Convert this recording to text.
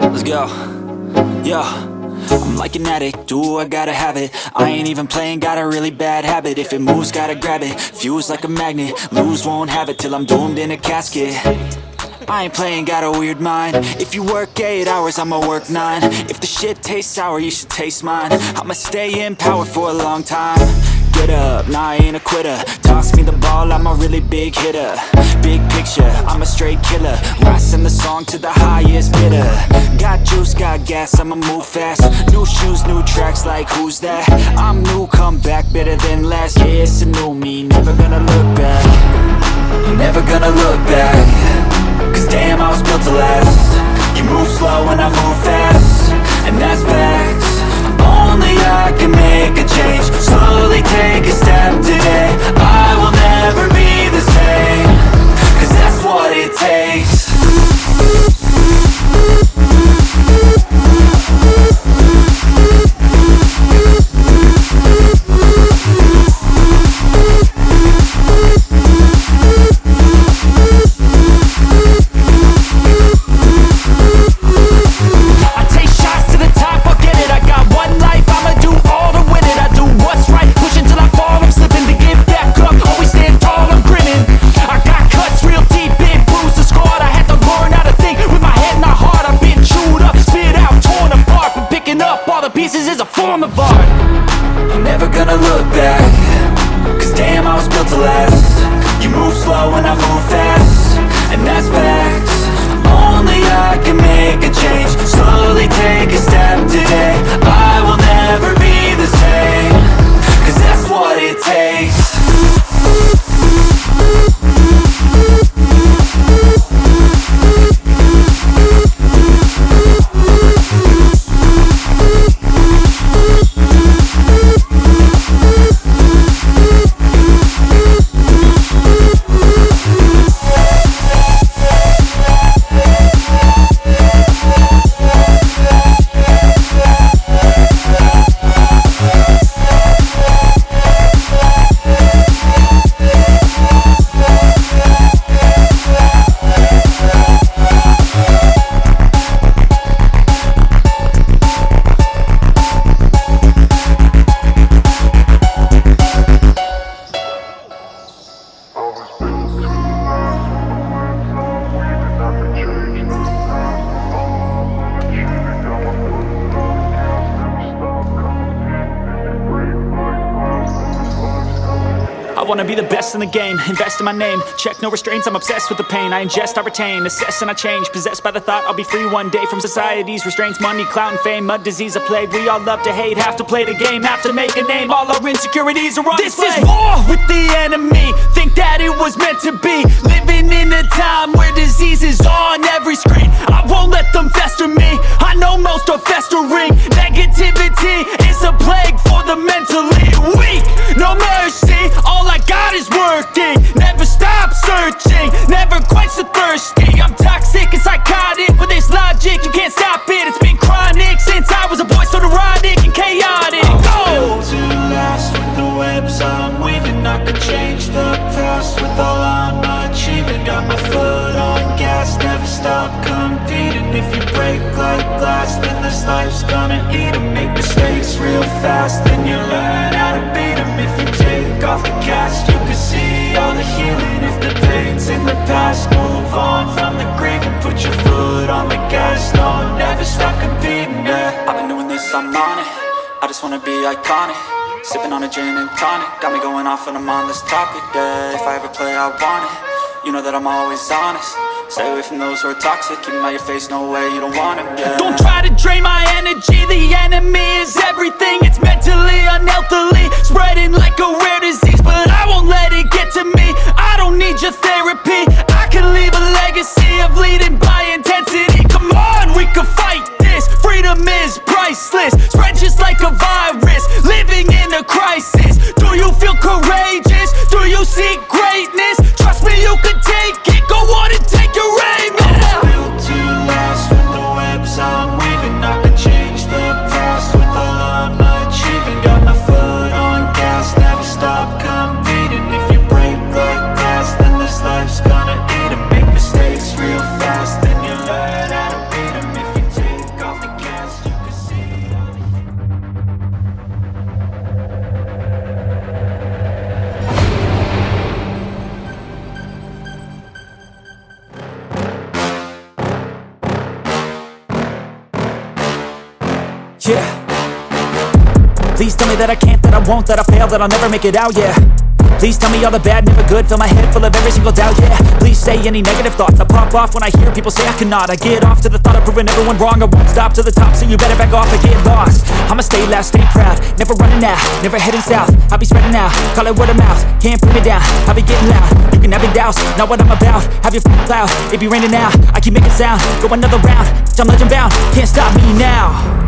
Let's go. Yo, I'm like an addict, do I gotta have it. I ain't even playing, got a really bad habit. If it moves, gotta grab it, fuse like a magnet. Lose, won't have it till I'm doomed in a casket. I ain't playing, got a weird mind. If you work 8 hours, I'ma work 9. If the shit tastes sour, you should taste mine. I'ma stay in power for a long time. Get up, nah, I ain't a quitter. Toss me the ball, I'm a really big hitter. Big picture, I'm a straight killer. I send the song to the highest bidder. Got juice, got gas, I'ma move fast. New shoes, new tracks, like who's that? I'm new, come back, better than last. Yeah, it's a new me, never gonna look back. Never gonna look back. Cause damn, I was built to last. You move slow and I move fast, and that's facts. Only I can make a change. Slowly take a step today. I will never be the same. Cause that's what it takes. I wanna be the best in the game, invest in my name. Check no restraints, I'm obsessed with the pain. I ingest, I retain, assess and I change. Possessed by the thought I'll be free one day from society's restraints. Money, clout and fame, mud, disease, a plague. We all love to hate, have to play the game, have to make a name. All our insecurities are on display. This is war with the enemy, think that it was meant to be. Living in a time where disease is on every screen. I won't let them fester me, I know most are festering. Negativity is a plague for the mentally weak. No mercy, all I got is working. Never stop searching, never quite so thirsty. I'm toxic and psychotic, with this logic, you can't stop it. It's been chronic since I was a boy, so neurotic and chaotic. Built to last with the webs I'm weaving. I could change the past with all I'm achieving. Got my foot on gas, never stop competing. If you break like glass, then this life's gonna eat 'em. Make mistakes real fast, then you learn how to beat 'em. If you take off the cast, you can see all the healing. If the pain's in the past, move on from the grave and put your foot on the gas. No, never stop competing, yeah. I've been doing this, I'm on it. I just wanna be iconic. Sipping on a gin and tonic, got me going off when I'm on this topic, yeah. If I ever play, I want it. You know that I'm always honest. Stay away from those who are toxic. Keep them out your face, no way, you don't want them, yeah. Don't try to drain my energy. The enemy is everything. It's mentally, unhealthily, spreading like a rare disease. But I won't let it get to me. I don't need your therapy. I can leave a legacy of leading by intensity. Come on, we can fight this. Freedom is priceless, spread just like a virus. Living in a crisis. Do you feel courageous? Do you seek greatness? Trust me, you can take it. Go on and take your aim, yeah. I was built to last with the webs I'm weaving. I can change the past with all I'm achieving. Got my foot on gas, never stop competing. If you break like glass, then this life's gonna yeah. Please tell me that I can't, that I won't, that I fail, that I'll never make it out, yeah. Please tell me all the bad, never good, fill my head full of every single doubt, yeah. Please say any negative thoughts, I pop off when I hear people say I cannot. I get off to the thought of proving everyone wrong, I won't stop to the top, so you better back off and get lost. I'ma stay loud, stay proud, never running out, never heading south. I'll be spreading out, call it word of mouth, can't put me down, I'll be getting loud. You can have your doubts, not what I'm about, have your cloud, it be raining now, I keep making sound, go another round, I'm legend bound, can't stop me now.